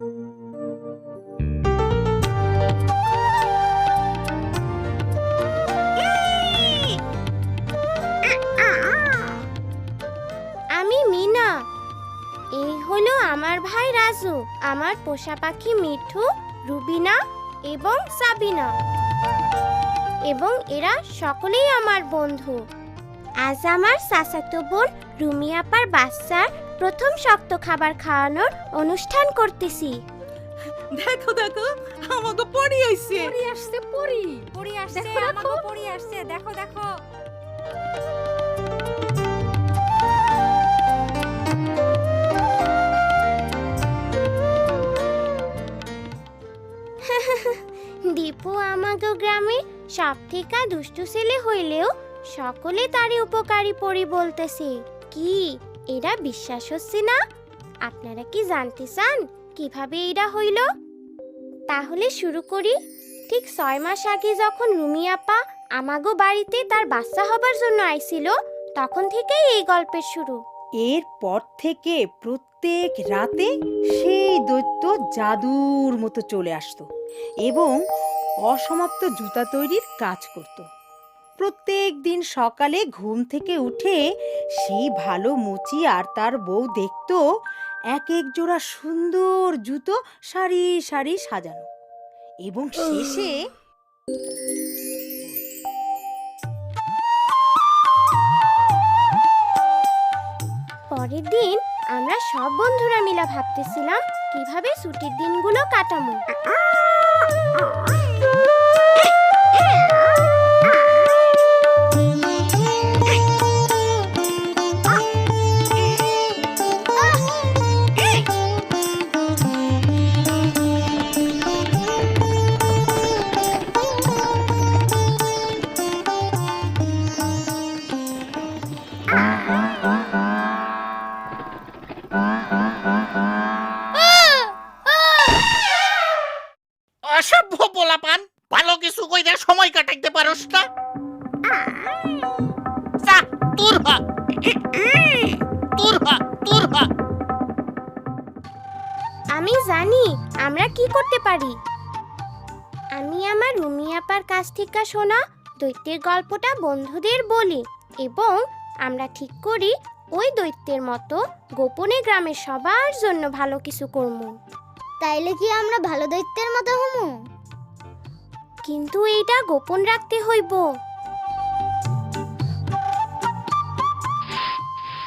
আমি মিনা। এই হলো আমার ভাই রাজু, আমার পোষা পাখি মিঠু, রুবিনা এবং সাবিনা, এবং এরা সকলেই আমার বন্ধু। আজ আমার চাচাতো বোন রুমি আপার বাচ্চার প্রথম শক্ত খাবার খাওয়ানোর অনুষ্ঠান করতেছি। দেখো দেখো আমাকে পড়ি আইছে। পড়ি আসছে, পড়ি পড়ি আসছে, দেখো, দেখো। আমাকে পড়ি আসছে, দেখো দেখো। দীপু আমাগো গ্রামে সব থেকে দুষ্টু ছেলে হইলেও সকলে তারই উপকারী পরি বলতেছে। কি এরা বিশ্বাস হচ্ছে না? আপনারা কি জানতে চান কিভাবে এরা হইল? তাহলে শুরু করি। ঠিক 6 মাস আগে যখন রুমি আপা আমাগো বাড়িতে তার বাচ্চা হবার জন্য আইছিল, তখন থেকেই এই গল্পের শুরু। এরপর থেকে প্রত্যেক রাতে সেই দৈত্য জাদুর মতো চলে আসতো এবং অসমাপ্ত জুতা তৈরির কাজ করত। প্রত্যেক দিন সকালে ঘুম থেকে উঠে সেই ভালো মুচি আর তার বউ দেখতো এক এক জোড়া সুন্দর জুতো সারি সারি সাজানো, এবং শেষে পরের দিন আমরা সব বন্ধুরা মিলে ভাবতেছিলাম কিভাবে ছুটির দিনগুলো কাটাবো। অসভ্য পোলাপান, ভালো কিছু কইরা সময় কাটাইতে পারোস না। যা, দূর হ, দূর হ, দূর হ। আমি জানি আমরা কি করতে পারি। আমি আমার রুমি আপার কাছ থেকে শোনা দৈত্যের গল্পটা বন্ধুদের বলি, এবং আমরা ঠিক করি ওই দৈত্যের মতো গোপনে গ্রামের সবার জন্য ভালো কিছু করব। তাইলে কি আমরা ভালো দৈত্যের মতো হমু? কিন্তু এইটা গোপন রাখতে হইব।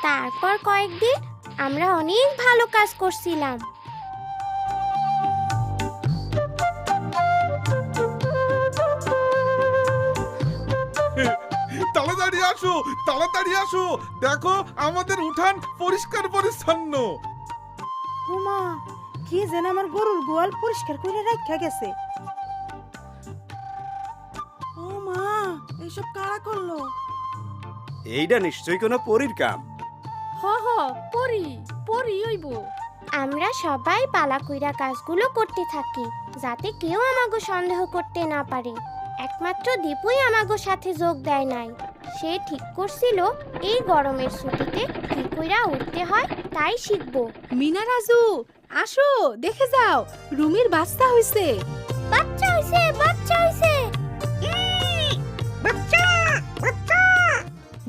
তারপর কয়েকদিন আমরা অনেক ভালো কাজ করছিলাম। তাড়াতাড়ি আসো, তাড়াতাড়ি আসো, দেখো আমাদের উঠান পরিষ্কার পরিচ্ছন্ন। ওমা, কি যেন আমার গরুর গোয়াল পরিষ্কার করে রাখা গেছে। ও মা, এইসব কারা করলো? এইটা নিশ্চয়ই কোনো পরীর কাম। হ হ, পড়ি পড়ি হইব। আমরা সবাই পালা কইরা কাজগুলো করতে থাকি যাতে কেউ আমাগো সন্দেহ করতে না পারে। একমাত্র দীপুই আমাগো সাথে যোগ দেয় নাই। সে ঠিক করছিল এই গরমের ছুটিতে কি কইরা উঠতে হয় তাই শিখবো। মিনা, রাজু আসো, দেখে যাও, রুমির বাচ্চা হইছে। বাচ্চা হইছে, বাচ্চা হইছে।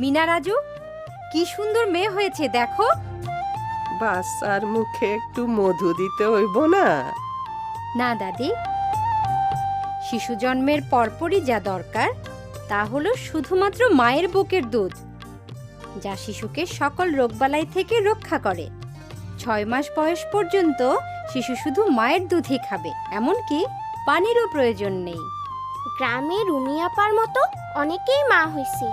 মিনা, রাজু কি সুন্দর মেয়ে হয়েছে দেখো। বাচ্চার মুখে একটু মধু দিতে হইব না? না দাদি, শিশু জন্মের পরপরই যা দরকার তা হলো শুধুমাত্র মায়ের বুকের দুধ, যা শিশুকে সকল রোগবালাই থেকে রক্ষা করে। 6 মাস বয়স পর্যন্ত শিশু শুধু মায়ের দুধই খাবে, এমনকি পানিরও প্রয়োজন নেই। গ্রামে রুমি আপার মতো অনেকেই মা হইছে,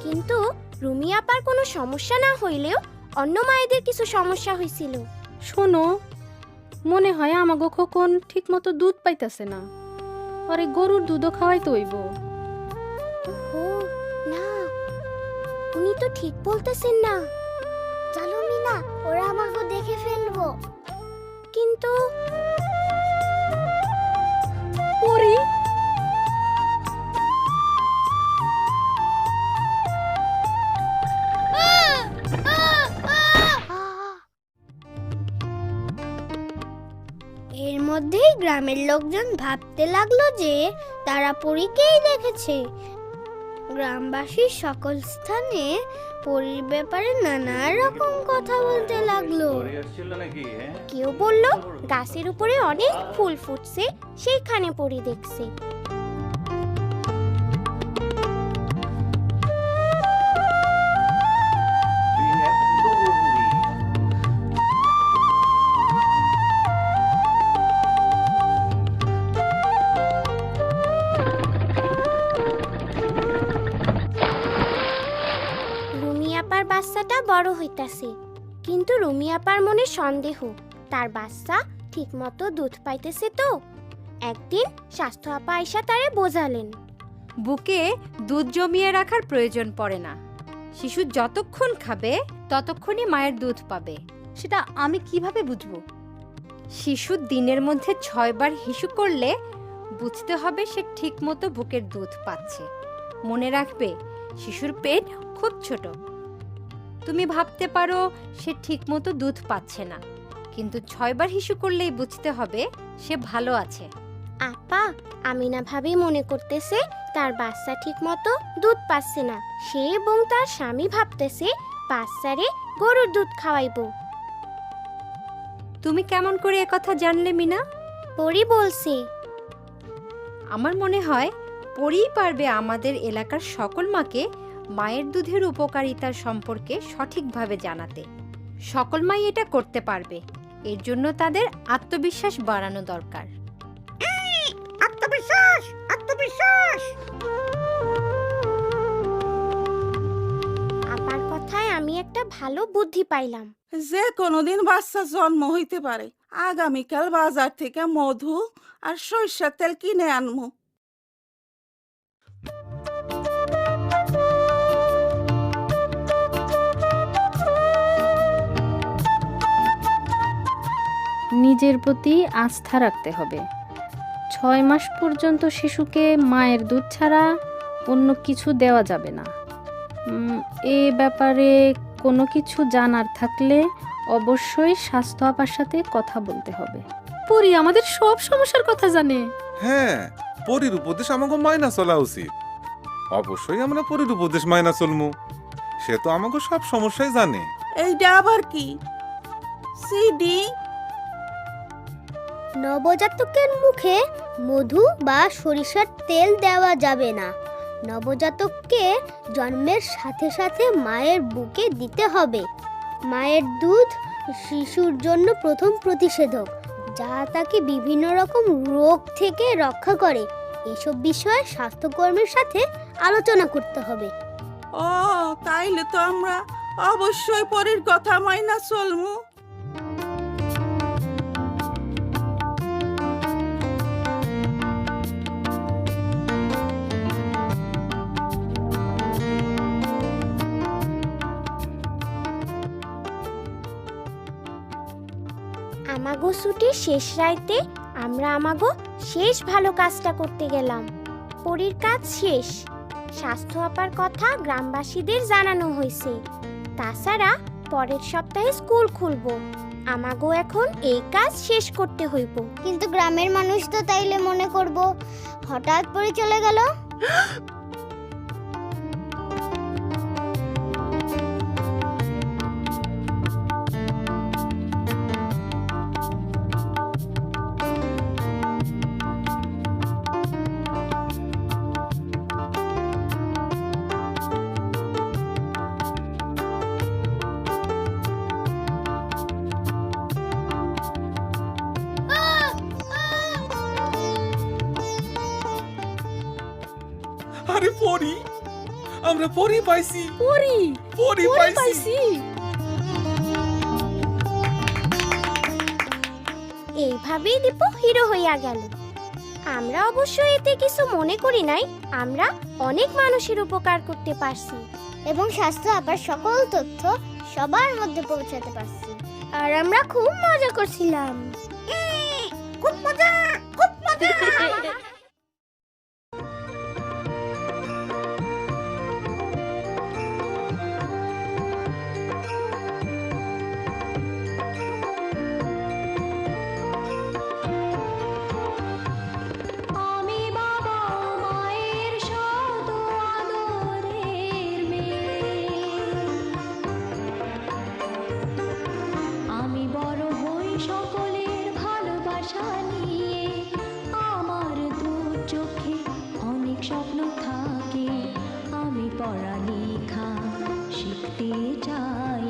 কিন্তু রুমি আপার কোনো সমস্যা না হইলেও অন্য মায়েদের কিছু সমস্যা হয়েছিল। শোনো, মনে হয় আমাগো খোকন ঠিক মতো দুধ পাইতাছে না, আরে গরুর দুধও খাওয়াইতে হইব। ও না, উনি তো ঠিক বলতেছেন না। চলো মিনা, ওরা আমাকে দেখে ফেলবো। কিন্তু পড়ি এর মধ্যেই গ্রামের লোকজন ভাবতে লাগলো যে তারা পরীকেই দেখেছে। গ্রামবাসীর সকল স্থানে পরীর ব্যাপারে নানা রকম কথা বলতে লাগলো। কেউ বলল গাছের উপরে অনেক ফুল ফুটছে, সেইখানে পরী দেখছে। রুমি আপার বাচ্চাটা বড় হইতাছে, কিন্তু রুমি আপার মনে সন্দেহ তার বাচ্চা ঠিকমতো দুধ পাইতেছে তো। একদিন স্বাস্থ্য আপা আইসা তারে বোঝালেন, বুকে দুধ জমিয়ে রাখার প্রয়োজন পড়ে না। শিশু যতক্ষণ খাবে ততক্ষণই মায়ের দুধ পাবে। সেটা আমি কিভাবে বুঝবো? শিশু দিনের মধ্যে 6 বার হিসু করলে বুঝতে হবে সে ঠিকমতো বুকের দুধ পাচ্ছে। মনে রাখবে, শিশুর পেট খুব ছোট। তুমি ভাবতে পারো সে ঠিকমতো দুধ পাচ্ছে না, কিন্তু 6 বার হিসু করলেই বুঝতে হবে সে ভালো আছে। আপা, আমিনা ভাবি মনে করতেছে তার বাচ্চা ঠিকমতো দুধ পাচ্ছে না। সে এবং তার স্বামী ভাবতেছে বাচ্চারে গরুর দুধ খাওয়াইবো। তুমি কেমন করে একথা জানলে মিনা? পরি বলছে। আমার মনে হয় পরেই পারবে আমাদের এলাকার সকল মাকে মায়ের দুধের উপকারিতার সম্পর্কে সঠিকভাবে জানাতে। সকল মাই এটা করতে পারবে, এর জন্য তাদের আত্মবিশ্বাস বাড়ানো দরকার। আত্মবিশ্বাস, আত্মবিশ্বাস। আপার কথায় আমি একটা ভালো বুদ্ধি পাইলাম। যে কোনোদিন বাচ্চা জন্ম হইতে পারে। আগামীকাল বাজার থেকে মধু আর সরিষার তেল কিনে আনমু। নিজের প্রতি আস্থা রাখতে হবে। 6 মাস পর্যন্ত শিশুকে মায়ের দুধ ছাড়া অন্য কিছু দেওয়া যাবে না। এ ব্যাপারে কোনো কিছু জানার থাকলে অবশ্যই স্বাস্থ্য আপার সাথে কথা বলতে হবে। পরি আমাদের সব সমস্যার কথা জানে। হ্যাঁ, পরীর উপদেশ আমাকে মাইনা চলা উচিত। অবশ্যই আমরা পরীর উপদেশ মাইনা চলমু। সে তো আমাকে সব সমস্যাই জানে। এইটা আবার কি? সিডি? নবজাতকের মুখে মধু বা সরিষার তেল দেওয়া যাবে না। নবজাতককে জন্মের সাথে সাথে মায়ের বুকে দিতে হবে। মায়ের দুধ শিশুর জন্য প্রথম প্রতিষেধক, যা তাকে বিভিন্ন রকম রোগ থেকে রক্ষা করে। এসব বিষয়ে স্বাস্থ্যকর্মীর সাথে আলোচনা করতে হবে। ও, তাইলে তো আমরা অবশ্যই পরের কথা মাইনা চলমু। আমাগো ছুটির শেষ রাইতে আমরা আমাগো শেষ ভালো কাজটা করতে গেলাম। পরীর কাজ শেষ। স্বাস্থ্য আপার কথা গ্রামবাসীদের জানানো হয়েছে। তাছাড়া পরের সপ্তাহে স্কুল খুলবো। আমাগো এখন এই কাজ শেষ করতে হইব। কিন্তু গ্রামের মানুষ তো তাইলে মনে করব হঠাৎ পরে চলে গেল। আরে পরী, আমরা পরী পাইছি। পরি পরী পাইছি। এইভাবেই দীপু হিরো হইয়া গেল। আমরা অবশ্য এতে কিছু মনে করি নাই। আমরা অনেক মানুষের উপকার করতে পারছি এবং স্বাস্থ্য আপার সকল তথ্য সবার মধ্যে পৌঁছাতে পারছি। আর আমরা খুব মজা করছিলাম। খুব মজা, খুব মজা। নিয়ে আমার দু চোখে অনেক স্বপ্ন থাকে। আমি পড়ালেখা শিখতে চাই।